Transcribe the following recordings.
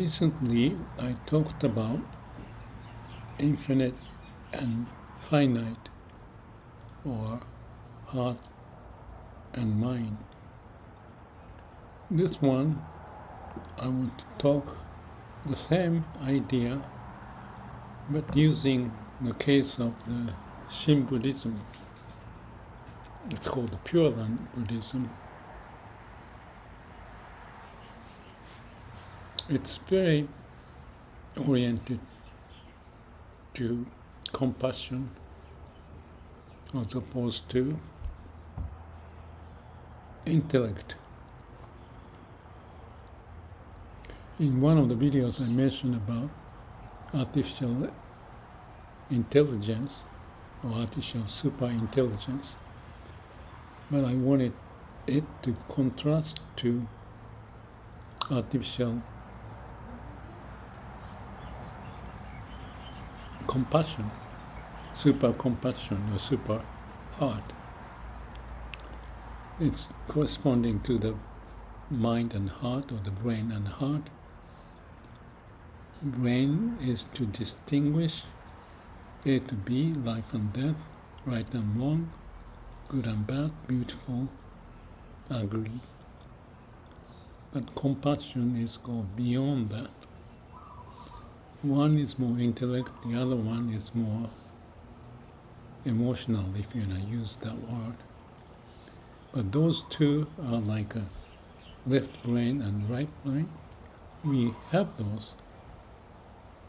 Recently, I talked about infinite and finite, or heart and mind. This one, I want to talk the same idea, but using the case of the Shin Buddhism. It's called the Pure Land Buddhism. It's very oriented to compassion as opposed to intellect. In one of the videos I mentioned about artificial intelligence or artificial super intelligence, but I wanted it to contrast to artificial compassion, super compassion or super heart. It's corresponding to the mind and heart, or the brain and heart. Brain is to distinguish A to B, life and death, right and wrong, good and bad, beautiful, ugly. But compassion is go beyond that. One is more intellect, the other one is more emotional, if you want to use that word. But those two are like a left brain and right brain. We have those,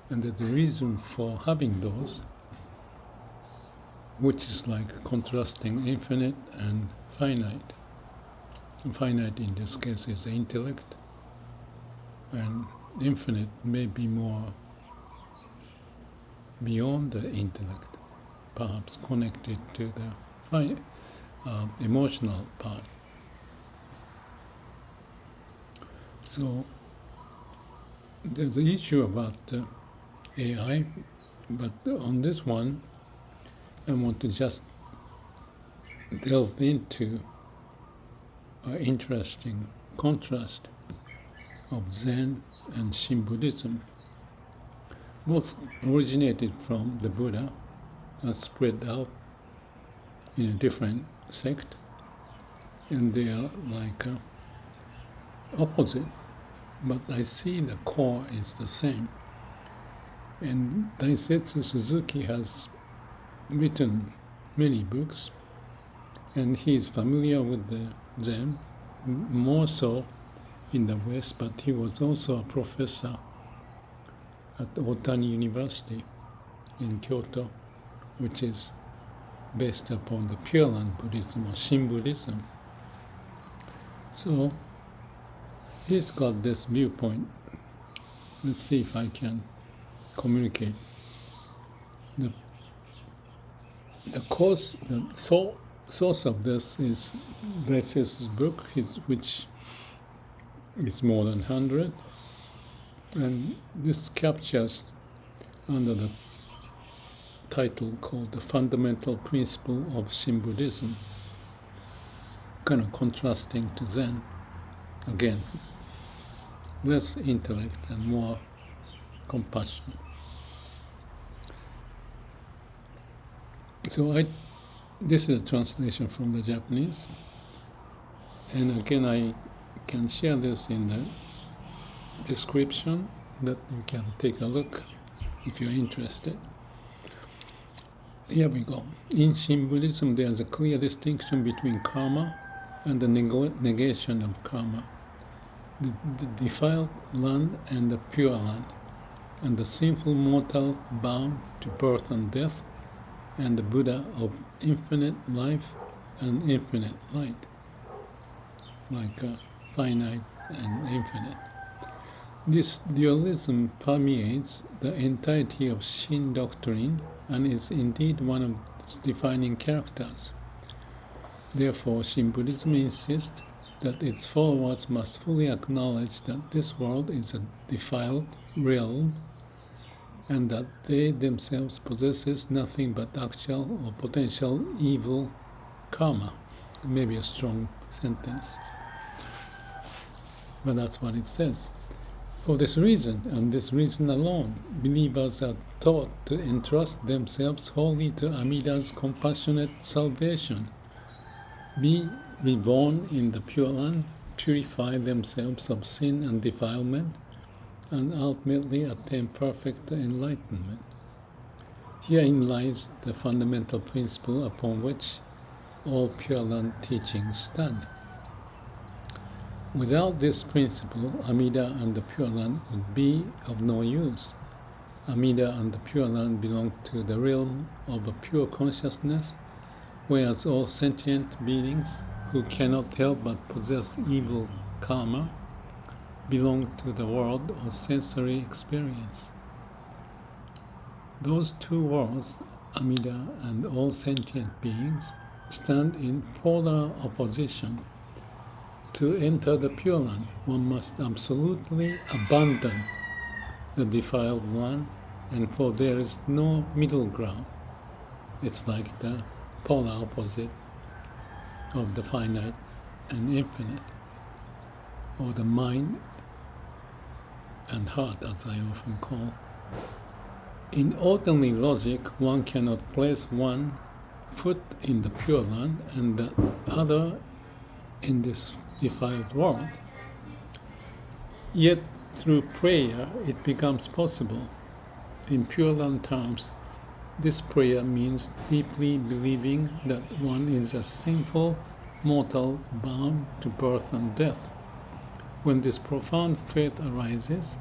and the reason for having those, which is like contrasting infinite and finite. Finite in this case is the intellect, and infinite may be more beyond the intellect, perhaps connected to the emotional part. So there's an issue about AI, but on this one I want to just delve into an interesting contrast of Zen and Shin Buddhism. Both originated from the Buddha and spread out in a different sect, and they are like opposite, but I see the core is the same. And Daisetsu Suzuki has written many books, and he is familiar with the Zen, more so in the West, but he was also a professor at Otani University in Kyoto, which is based upon the Pure Land Buddhism or Shin Buddhism. So he's got this viewpoint. Let's see if I can communicate. The source of this is Daisetsu's book, which is more than 100, and this captures under the title called The Fundamental Principle of Shin Buddhism, kind of contrasting to Zen. Again, less intellect and more compassion. So this is a translation from the Japanese, and again I can share this in the description that you can take a look if you're interested. Here we go. In Shin Buddhism, there is a clear distinction between karma and the negation of karma, the defiled land and the pure land, and the sinful mortal bound to birth and death, and the Buddha of infinite life and infinite light, like finite and infinite. This dualism permeates the entirety of Shin doctrine and is indeed one of its defining characters. Therefore, Shin Buddhism insists that its followers must fully acknowledge that this world is a defiled realm, and that they themselves possesses nothing but actual or potential evil karma. Maybe a strong sentence, but that's what it says. For this reason, and this reason alone, believers are taught to entrust themselves wholly to Amida's compassionate salvation, be reborn in the Pure Land, purify themselves of sin and defilement, and ultimately attain perfect enlightenment. Herein lies the fundamental principle upon which all Pure Land teachings stand. Without this principle, Amida and the Pure Land would be of no use. Amida and the Pure Land belong to the realm of a pure consciousness, whereas all sentient beings who cannot help but possess evil karma belong to the world of sensory experience. Those two worlds, Amida and all sentient beings, stand in polar opposition. To enter the Pure Land, one must absolutely abandon the defiled land, and for there is no middle ground. It's like the polar opposite of the finite and infinite, or the mind and heart, as I often call. In ordinary logic, one cannot place one foot in the Pure Land and the other in this defiled world. Yet through prayer it becomes possible. In Pure Land terms, this prayer means deeply believing that one is a sinful mortal bound to birth and death. When this profound faith arises,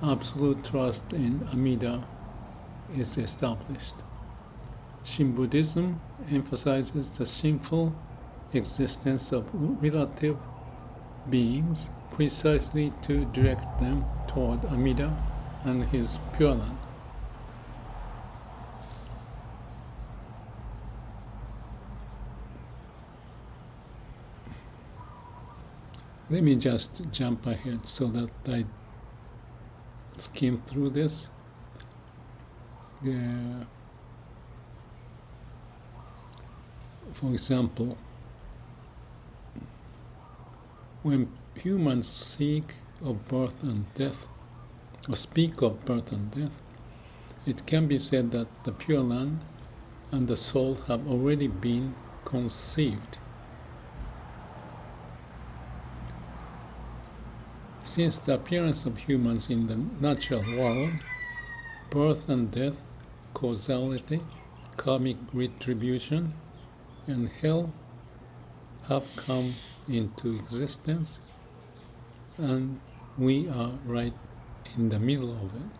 absolute trust in Amida is established. Shin Buddhism emphasizes the sinful existence of relative beings precisely to direct them toward Amida and his Pure Land. Let me just jump ahead so that I skim through this. For example, when humans seek of birth and death, or speak of birth and death, it can be said that the Pure Land and the soul have already been conceived. Since the appearance of humans in the natural world, birth and death, causality, karmic retribution, and hell have come into existence, and we are right in the middle of it.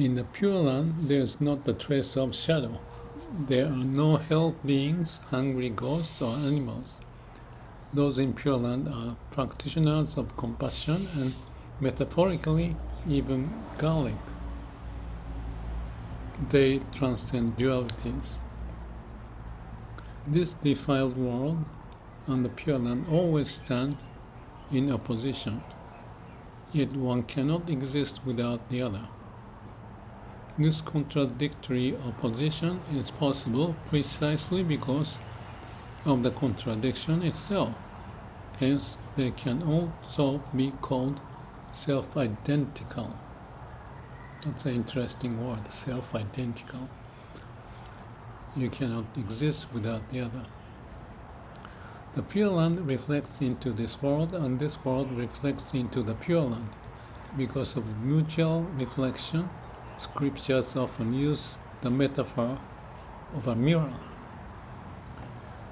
In the Pure Land, there is not a trace of shadow. There are no hell beings, hungry ghosts, or animals. Those in Pure Land are practitioners of compassion and, metaphorically, even garlic. They transcend dualities. This defiled world and the Pure Land always stand in opposition, yet one cannot exist without the other. This contradictory opposition is possible precisely because of the contradiction itself. Hence, they can also be called self-identical. That's an interesting word, self-identical. You cannot exist without the other. The Pure Land reflects into this world, and this world reflects into the Pure Land. Because of mutual reflection, scriptures often use the metaphor of a mirror.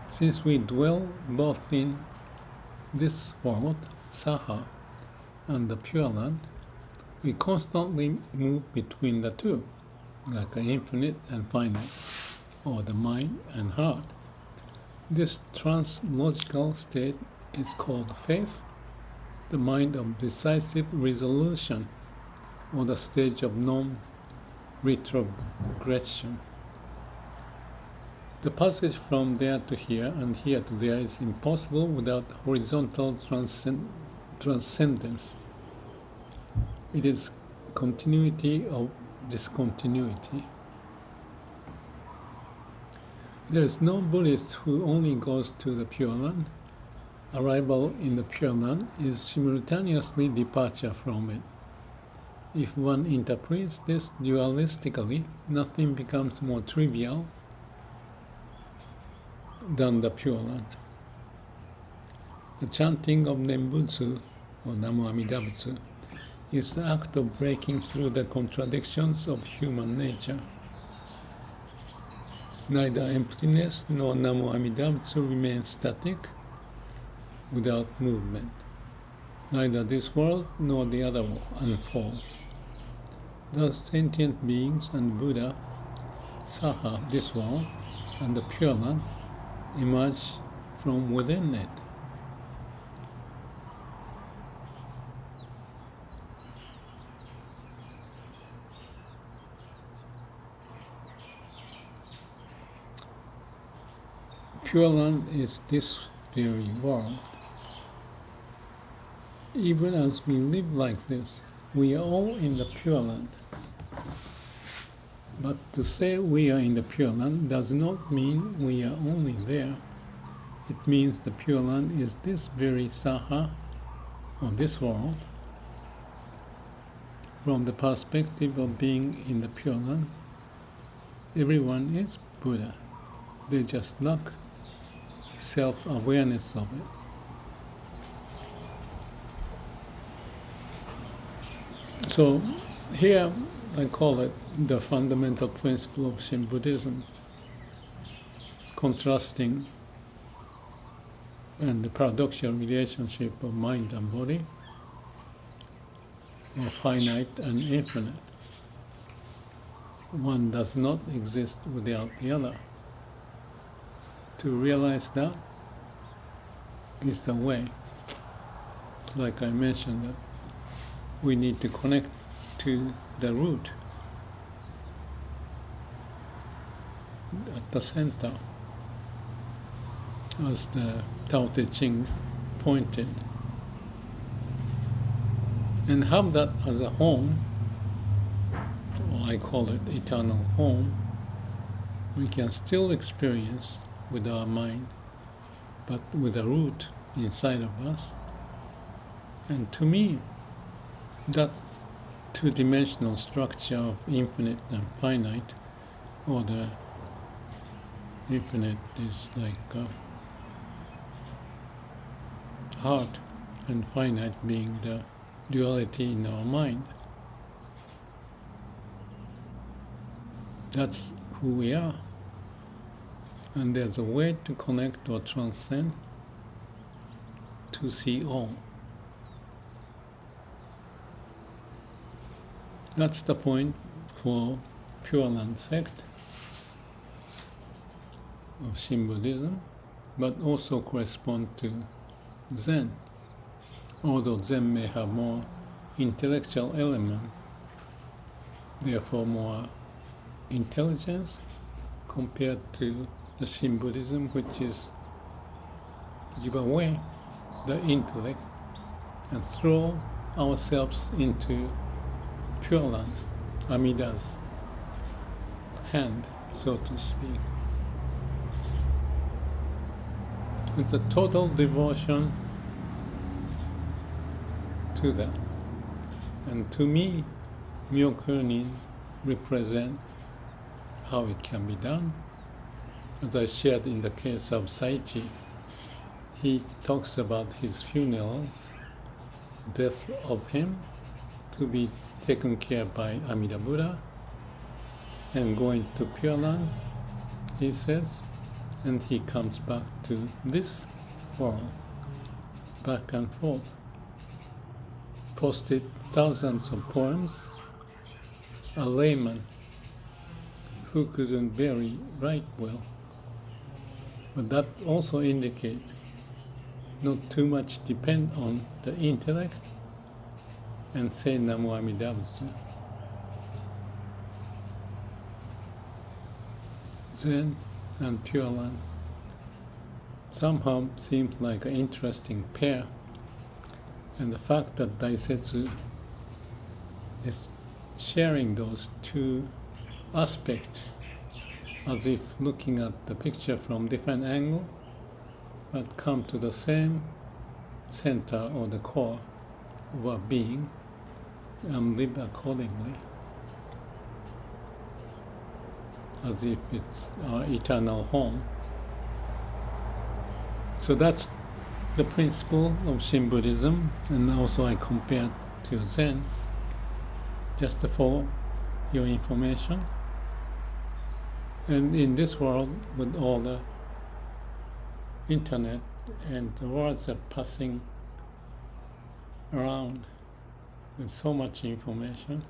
Since we dwell both in this world, Saha, and the Pure Land, we constantly move between the two, like an infinite and finite, or the mind and heart. This trans-logical state is called faith, the mind of decisive resolution, or the stage of non-retrogression. The passage from there to here and here to there is impossible without horizontal transcendence. It is continuity of discontinuity. There is no Buddhist who only goes to the Pure Land. arrival in the Pure Land is simultaneously departure from it. If one interprets this dualistically, nothing becomes more trivial than the Pure Land. The chanting of Nembutsu, or Namu Amida Butsu, is the act of breaking through the contradictions of human nature. Neither emptiness nor Namu Amida Butsu remains static without movement. Neither this world nor the other will unfold. Thus sentient beings and Buddha, Saha, this world, and the Pure Land emerge from within it. Pure Land is this very world. Even as we live like this, we are all in the Pure Land. But to say we are in the Pure Land does not mean we are only there. It means the Pure Land is this very Saha, or this world. From the perspective of being in the Pure Land, everyone is Buddha. They just lack self-awareness of it. So here I call it the fundamental principle of Shin Buddhism, contrasting and the paradoxical relationship of mind and body, or finite and infinite. One does not exist without the other. To realize that is the way. Like I mentioned, that we need to connect to the root at the center, as the Tao Te Ching pointed, and have that as a home, or I call it eternal home. We can still experience with our mind, but with a root inside of us. And to me, that two-dimensional structure of infinite and finite, or the infinite is like heart, and finite being the duality in our mind. That's who we are. And there's a way to connect or transcend to see all. That's the point for Pure Land sect of Shin Buddhism, but also correspond to Zen. Although Zen may have more intellectual element, therefore more intelligence, compared to the Shin Buddhism, which is give away the intellect and throw ourselves into Pure Land, Amida's hand, so to speak. It's a total devotion to that. And to me, Myokunin represent how it can be done. As I shared in the case of Saichi, he talks about his funeral, death of him, to be taken care by Amida Buddha, and going to Pure Land, he says, and he comes back to this world, back and forth. Posted thousands of poems, a layman who couldn't very write well. But that also indicates not too much depend on the intellect and say Namu Amida Butsu. Zen and Pure Land somehow seems like an interesting pair, and the fact that Daisetsu is sharing those two aspects, as if looking at the picture from different angle, but come to the same center or the core of our being and live accordingly, as if it's our eternal home. So that's the principle of Shin Buddhism, and also I compare to Zen, just for your information. And in this world, with all the internet and the words are passing around with so much information,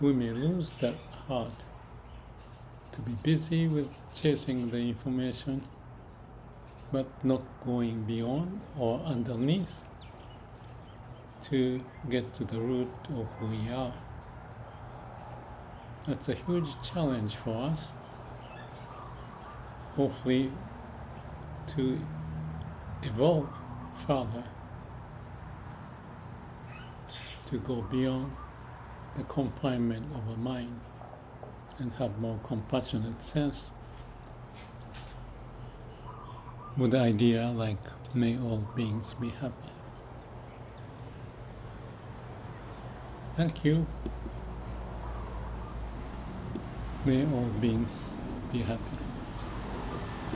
we may lose that heart to be busy with chasing the information, but not going beyond or underneath to get to the root of who we are. That's a huge challenge for us, hopefully to evolve further, to go beyond the confinement of a mind and have more compassionate sense with the idea like, may all beings be happy. Thank you. May all beings be happy.